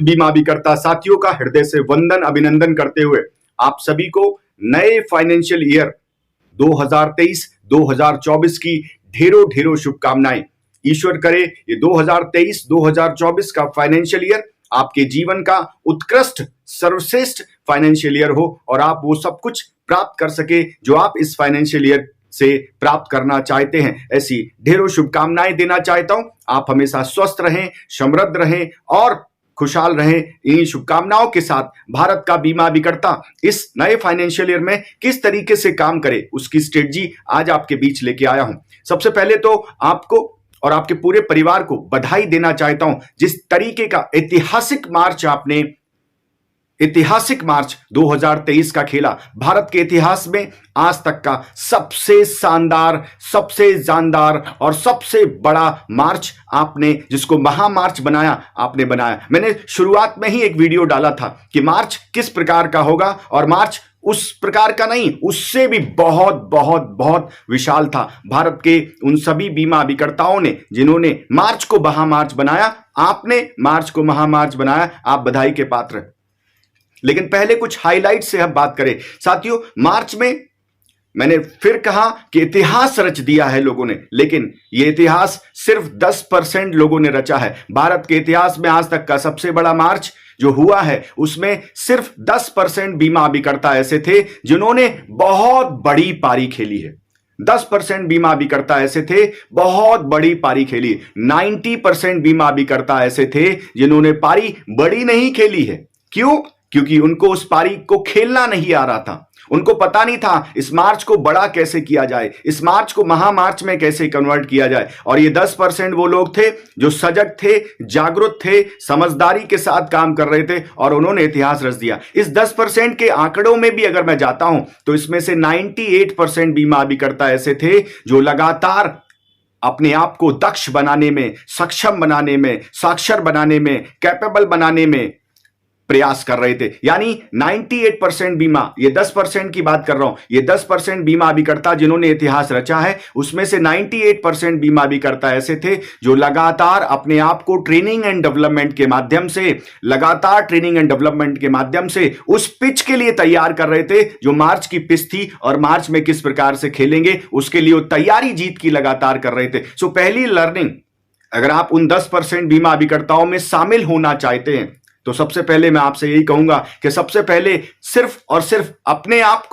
बीमा अभिकर्ता साथियों का हृदय से वंदन अभिनंदन करते हुए आप सभी को नए फाइनेंशियल ईयर 2023-2024 की ढेरों ढेरों शुभकामनाएं। ईश्वर करे ये 2023-2024 का फाइनेंशियल ईयर आपके जीवन का उत्कृष्ट सर्वश्रेष्ठ फाइनेंशियल ईयर हो और आप वो सब कुछ प्राप्त कर सके जो आप इस फाइनेंशियल ईयर से प्राप्त करना चाहते हैं। ऐसी ढेरों शुभकामनाएं देना चाहता हूं। आप हमेशा स्वस्थ रहें, समृद्ध रहें और खुशहाल रहें। इन्हीं शुभकामनाओं के साथ भारत का बीमा अभिकर्ता इस नए फाइनेंशियल ईयर में किस तरीके से काम करे उसकी स्ट्रेटजी आज आपके बीच लेके आया हूं। सबसे पहले तो आपको और आपके पूरे परिवार को बधाई देना चाहता हूं। जिस तरीके का ऐतिहासिक मार्च 2023 का खेला, भारत के इतिहास में आज तक का सबसे शानदार, सबसे जानदार और सबसे बड़ा मार्च आपने, जिसको महामार्च बनाया, आपने बनाया। मैंने शुरुआत में ही एक वीडियो डाला था कि मार्च किस प्रकार का होगा और मार्च उस प्रकार का नहीं, उससे भी बहुत बहुत बहुत विशाल था। भारत के उन सभी बीमा अभिकर्ताओं ने जिन्होंने मार्च को महामार्च बनाया, आपने मार्च को महामार्च बनाया, आप बधाई के पात्र। लेकिन पहले कुछ हाइलाइट से हम बात करें साथियों। मार्च में मैंने फिर कहा कि इतिहास रच दिया है लोगों ने, लेकिन यह इतिहास सिर्फ 10% लोगों ने रचा है। भारत के इतिहास में आज तक का सबसे बड़ा मार्च जो हुआ है उसमें सिर्फ 10% बीमा अभिकर्ता ऐसे थे जिन्होंने बहुत बड़ी पारी खेली है। 10% बीमा अभिकर्ता ऐसे थे बहुत बड़ी पारी खेली। 90% बीमा अभिकर्ता ऐसे थे जिन्होंने पारी बड़ी नहीं खेली है। क्यों? क्योंकि उनको उस पारी को खेलना नहीं आ रहा था। उनको पता नहीं था इस मार्च को बड़ा कैसे किया जाए, इस मार्च को महामार्च में कैसे कन्वर्ट किया जाए। और ये 10% वो लोग थे जो सजग थे, जागरूक थे, समझदारी के साथ काम कर रहे थे और उन्होंने इतिहास रच दिया। इस 10% के आंकड़ों में भी अगर मैं जाता हूं तो इसमें से 98% बीमा अभिकर्ता ऐसे थे जो लगातार अपने आप को दक्ष बनाने में, सक्षम बनाने में, साक्षर बनाने में, कैपेबल बनाने में प्रयास कर रहे थे। यानी 98% बीमा, ये 10% की बात कर रहा हूं, ये 10% बीमा अभिकर्ता जिन्होंने इतिहास रचा है, उसमें से 98% बीमा अभिकर्ता ऐसे थे जो लगातार अपने आप को ट्रेनिंग एंड डेवलपमेंट के माध्यम से उस पिच के लिए तैयार कर रहे थे जो मार्च की पिच थी और मार्च में किस प्रकार से खेलेंगे उसके लिए वो तैयारी जीत की लगातार कर रहे थे। सो पहली लर्निंग, अगर आप उन 10% बीमा अभिकर्ताओं में शामिल होना चाहते हैं तो सबसे पहले मैं आपसे यही कहूंगा कि सबसे पहले सिर्फ और सिर्फ अपने आप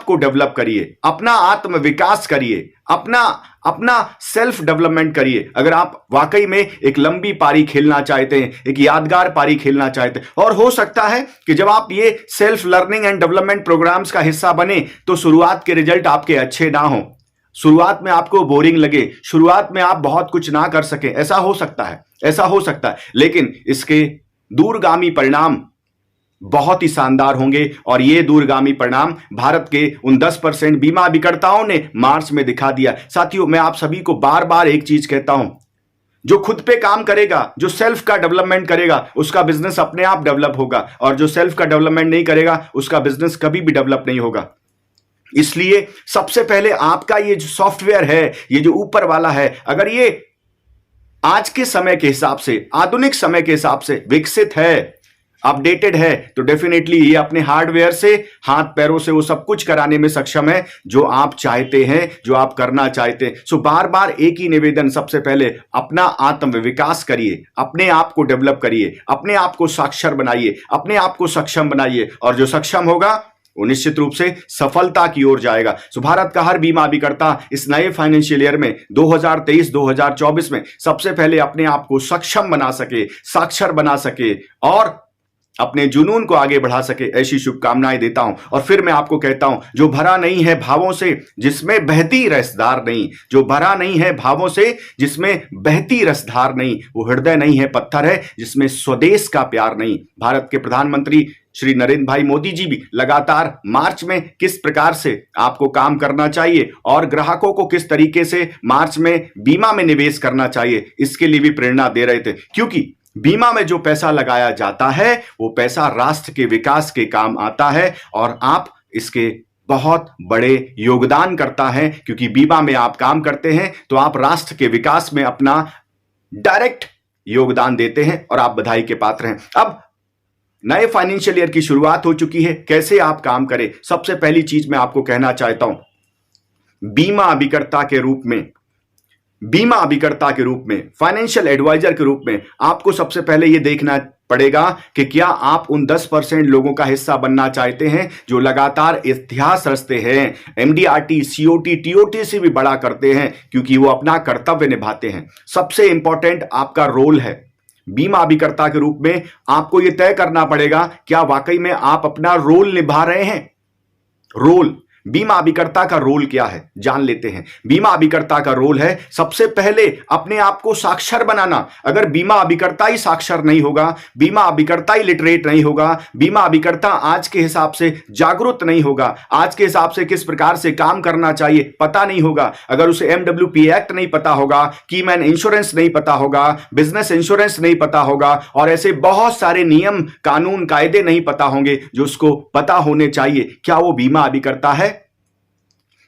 को डेवलप करिए, अपना आत्म विकास करिए, अपना सेल्फ डेवलपमेंट करिए। अगर आप वाकई में एक लंबी पारी खेलना चाहते हैं, एक यादगार पारी खेलना चाहते हैं, और हो सकता है कि जब आप ये self learning and development programs का हिस्सा बने तो शुरुआत के रिजल्ट आपके अच्छे ना हो, शुरुआत में आपको बोरिंग लगे, शुरुआत में आप बहुत कुछ ना कर सके, ऐसा हो सकता है। लेकिन इसके दूरगामी परिणाम बहुत ही शानदार होंगे और ये दूरगामी परिणाम भारत के उन 10% बीमा अभिकर्ताओं ने मार्च में दिखा दिया। साथियों, मैं आप सभी को बार बार एक चीज कहता हूं, जो खुद पे काम करेगा, जो सेल्फ का डेवलपमेंट करेगा, उसका बिजनेस अपने आप डेवलप होगा, और जो सेल्फ का डेवलपमेंट नहीं करेगा उसका बिजनेस कभी भी डेवलप नहीं होगा। इसलिए सबसे पहले आपका ये जो सॉफ्टवेयर है, ये जो ऊपर वाला है, अगर ये आज के समय के हिसाब से, आधुनिक समय के हिसाब से विकसित है, अपडेटेड है, तो डेफिनेटली ये अपने हार्डवेयर से, हाथ पैरों से वो सब कुछ कराने में सक्षम है जो आप चाहते हैं, जो आप करना चाहते हैं। सो बार बार एक ही निवेदन, सबसे पहले अपना आत्म विकास करिए, अपने आप को डेवलप करिए, अपने आप को साक्षर बनाइए, अपने आप को सक्षम बनाइए, और जो सक्षम होगा वो निश्चित रूप से सफलता की ओर जाएगा। सो भारत का हर बीमा अभिकर्ता इस नए फाइनेंशियल ईयर में 2023-2024 में सबसे पहले अपने आप को सक्षम बना सके, साक्षर बना सके और अपने जुनून को आगे बढ़ा सके, ऐसी शुभकामनाएं देता हूं। और फिर मैं आपको कहता हूं, जो भरा नहीं है भावों से जिसमें बहती रसधार नहीं, जो भरा नहीं है भावों से जिसमें बहती रसधार नहीं, वो हृदय नहीं है, पत्थर है जिसमें स्वदेश का प्यार नहीं। भारत के प्रधानमंत्री श्री नरेंद्र भाई मोदी जी भी लगातार मार्च में किस प्रकार से आपको काम करना चाहिए और ग्राहकों को किस तरीके से मार्च में बीमा में निवेश करना चाहिए, इसके लिए भी प्रेरणा दे रहे थे। क्योंकि बीमा में जो पैसा लगाया जाता है वो पैसा राष्ट्र के विकास के काम आता है और आप इसके बहुत बड़े योगदान करता है। क्योंकि बीमा में आप काम करते हैं तो आप राष्ट्र के विकास में अपना डायरेक्ट योगदान देते हैं और आप बधाई के पात्र हैं। अब नए फाइनेंशियल ईयर की शुरुआत हो चुकी है, कैसे आप काम करें? सबसे पहली चीज मैं आपको कहना चाहता हूं, बीमा अभिकर्ता के रूप में फाइनेंशियल एडवाइजर के रूप में आपको सबसे पहले यह देखना पड़ेगा कि क्या आप उन 10% लोगों का हिस्सा बनना चाहते हैं जो लगातार इतिहास रचते हैं, एमडीआरटी, सीओटी, टीओटी से भी बड़ा करते हैं, क्योंकि वो अपना कर्तव्य निभाते हैं। सबसे इंपॉर्टेंट आपका रोल है। बीमा अभिकर्ता के रूप में आपको यह तय करना पड़ेगा क्या वाकई में आप अपना रोल निभा रहे हैं। रोल, बीमा अभिकर्ता का रोल क्या है जान लेते हैं। बीमा अभिकर्ता का रोल है सबसे पहले अपने आप को साक्षर बनाना। अगर बीमा अभिकर्ता ही साक्षर नहीं होगा, बीमा अभिकर्ता ही लिटरेट नहीं होगा, बीमा अभिकर्ता आज के हिसाब से जागरूक नहीं होगा, आज के हिसाब से किस प्रकार से काम करना चाहिए पता नहीं होगा, अगर उसे MWP एक्ट नहीं पता होगा, कीमैन इंश्योरेंस नहीं पता होगा, बिजनेस इंश्योरेंस नहीं पता होगा, और ऐसे बहुत सारे नियम, कानून, कायदे नहीं पता होंगे जो उसको पता होने चाहिए, क्या वो बीमा अभिकर्ता है?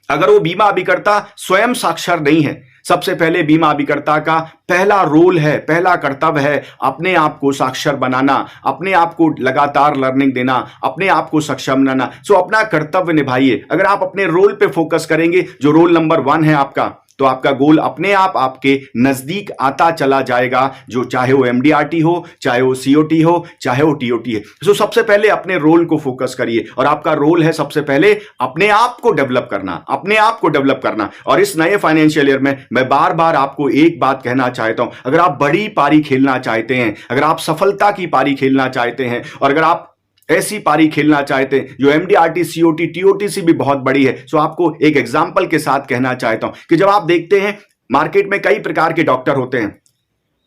अगर वो बीमा अभिकर्ता स्वयं साक्षर नहीं है, सबसे पहले बीमा अभिकर्ता का पहला रोल है, पहला कर्तव्य है अपने आप को साक्षर बनाना, अपने आप को लगातार लर्निंग देना, अपने आप को सक्षम बनाना। सो अपना कर्तव्य निभाइए। अगर आप अपने रोल पे फोकस करेंगे, जो रोल नंबर 1 है आपका, तो आपका गोल अपने आप आपके नजदीक आता चला जाएगा, जो चाहे वो एमडीआरटी हो, चाहे वो सीओटी हो, चाहे वो टीओटी है। सो सबसे पहले अपने रोल को फोकस करिए, और आपका रोल है सबसे पहले अपने आप को डेवलप करना, अपने आप को डेवलप करना। और इस नए फाइनेंशियल ईयर में मैं बार बार आपको एक बात कहना चाहता हूं, अगर आप बड़ी पारी खेलना चाहते हैं, अगर आप सफलता की पारी खेलना चाहते हैं, और अगर आप ऐसी पारी खेलना चाहते हैं जो एमडीआरटी, सीओटी, टीओटी से भी बहुत बड़ी है, सो आपको एक एग्जांपल के साथ कहना चाहता हूं कि जब आप देखते हैं मार्केट में कई प्रकार के डॉक्टर होते हैं।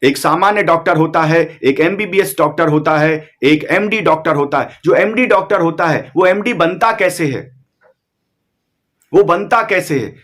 एक सामान्य डॉक्टर होता है, एक एमबीबीएस डॉक्टर होता है, एक एमडी डॉक्टर होता है। जो एमडी डॉक्टर होता है वो एमडी बनता कैसे है? वो बनता कैसे है?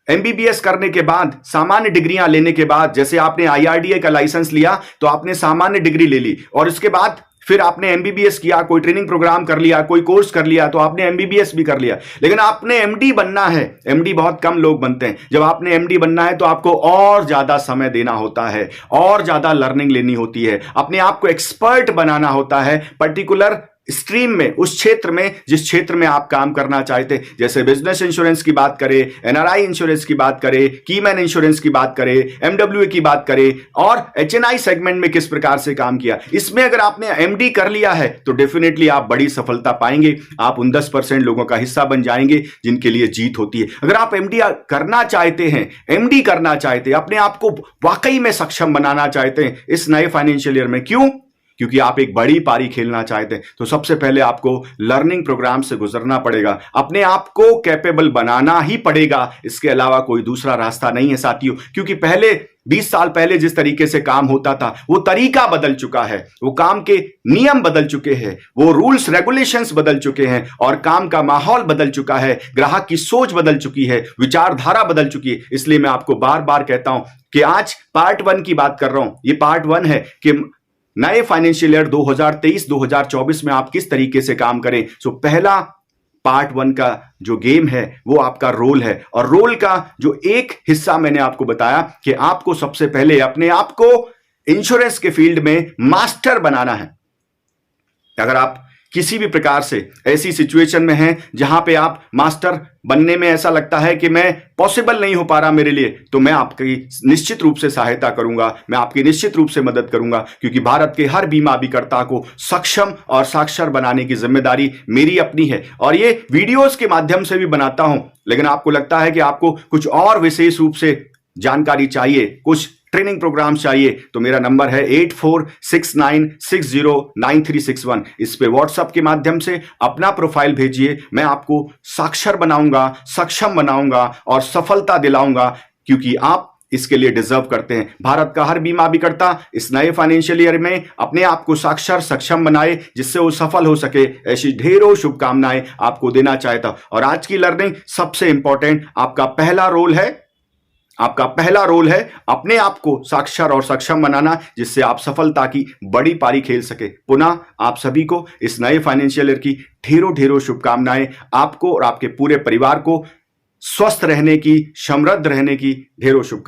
एमबीबीएस करने के बाद, सामान्य डिग्रियां लेने के बाद, जैसे आपने आईआरडीए का लाइसेंस लिया तो आपने सामान्य डिग्री ले ली, और उसके बाद फिर आपने एमबीबीएस किया, कोई ट्रेनिंग प्रोग्राम कर लिया, कोई कोर्स कर लिया, तो आपने एमबीबीएस भी कर लिया। लेकिन आपने एमडी बनना है, एमडी बहुत कम लोग बनते हैं। जब आपने एमडी बनना है तो आपको और ज्यादा समय देना होता है, और ज्यादा लर्निंग लेनी होती है, अपने आप को एक्सपर्ट बनाना होता है पर्टिकुलर स्ट्रीम में, उस क्षेत्र में जिस क्षेत्र में आप काम करना चाहते हैं। जैसे बिजनेस इंश्योरेंस की बात करें, एनआरआई इंश्योरेंस की बात करें, कीमैन इंश्योरेंस की बात करें, एमडब्ल्यूए की बात करें, और एचएनआई सेगमेंट में किस प्रकार से काम किया, इसमें अगर आपने एमडी कर लिया है तो डेफिनेटली आप बड़ी सफलता पाएंगे। आप उन 10% लोगों का हिस्सा बन जाएंगे जिनके लिए जीत होती है। अगर आप एमडी करना चाहते हैं, एमडी करना चाहते हैं, अपने आप को वाकई में सक्षम बनाना चाहते हैं इस नए फाइनेंशियल ईयर में, क्यों? क्योंकि आप एक बड़ी पारी खेलना चाहते हैं, तो सबसे पहले आपको लर्निंग प्रोग्राम से गुजरना पड़ेगा, अपने आप को कैपेबल बनाना ही पड़ेगा। इसके अलावा कोई दूसरा रास्ता नहीं है साथियों, क्योंकि पहले 20 साल पहले जिस तरीके से काम होता था वो तरीका बदल चुका है, वो काम के नियम बदल चुके हैं, वो रूल्स रेगुलेशंस बदल चुके हैं, और काम का माहौल बदल चुका है, ग्राहक की सोच बदल चुकी है, विचारधारा बदल चुकी है। इसलिए मैं आपको बार बार कहता हूं कि आज पार्ट 1 की बात कर रहा हूं। ये पार्ट 1 है कि नए फाइनेंशियल ईयर 2023-2024 में आप किस तरीके से काम करें। सो पहला पार्ट 1 का जो गेम है वो आपका रोल है, और रोल का जो एक हिस्सा मैंने आपको बताया कि आपको सबसे पहले अपने आप को इंश्योरेंस के फील्ड में मास्टर बनाना है। अगर आप किसी भी प्रकार से ऐसी सिचुएशन में हैं जहां पे आप मास्टर बनने में ऐसा लगता है कि मैं पॉसिबल नहीं हो पा रहा मेरे लिए, तो मैं आपकी निश्चित रूप से सहायता करूंगा, मैं आपकी निश्चित रूप से मदद करूंगा, क्योंकि भारत के हर बीमा अभिकर्ता को सक्षम और साक्षर बनाने की जिम्मेदारी मेरी अपनी है। और ये वीडियोस के माध्यम से भी बनाता हूं, लेकिन आपको लगता है कि आपको कुछ और विशेष रूप से जानकारी चाहिए, कुछ ट्रेनिंग प्रोग्राम चाहिए, तो मेरा नंबर है 8469609361। इस पे व्हाट्सएप के माध्यम से अपना प्रोफाइल भेजिए, मैं आपको साक्षर बनाऊंगा, सक्षम बनाऊंगा और सफलता दिलाऊंगा, क्योंकि आप इसके लिए डिजर्व करते हैं। भारत का हर बीमा अभिकर्ता इस नए फाइनेंशियल ईयर में अपने आप को साक्षर सक्षम बनाए, जिससे वो सफल हो सके, ऐसी ढेरों शुभकामनाएं आपको देना चाहता। और आज की लर्निंग सबसे इंपॉर्टेंट, आपका पहला रोल है, आपका पहला रोल है अपने आप को साक्षर और सक्षम बनाना, जिससे आप सफलता की बड़ी पारी खेल सके। पुनः आप सभी को इस नए फाइनेंशियल ईयर की ढेरों ढेरों शुभकामनाएं, आपको और आपके पूरे परिवार को स्वस्थ रहने की, समृद्ध रहने की ढेरों शुभकामनाएं।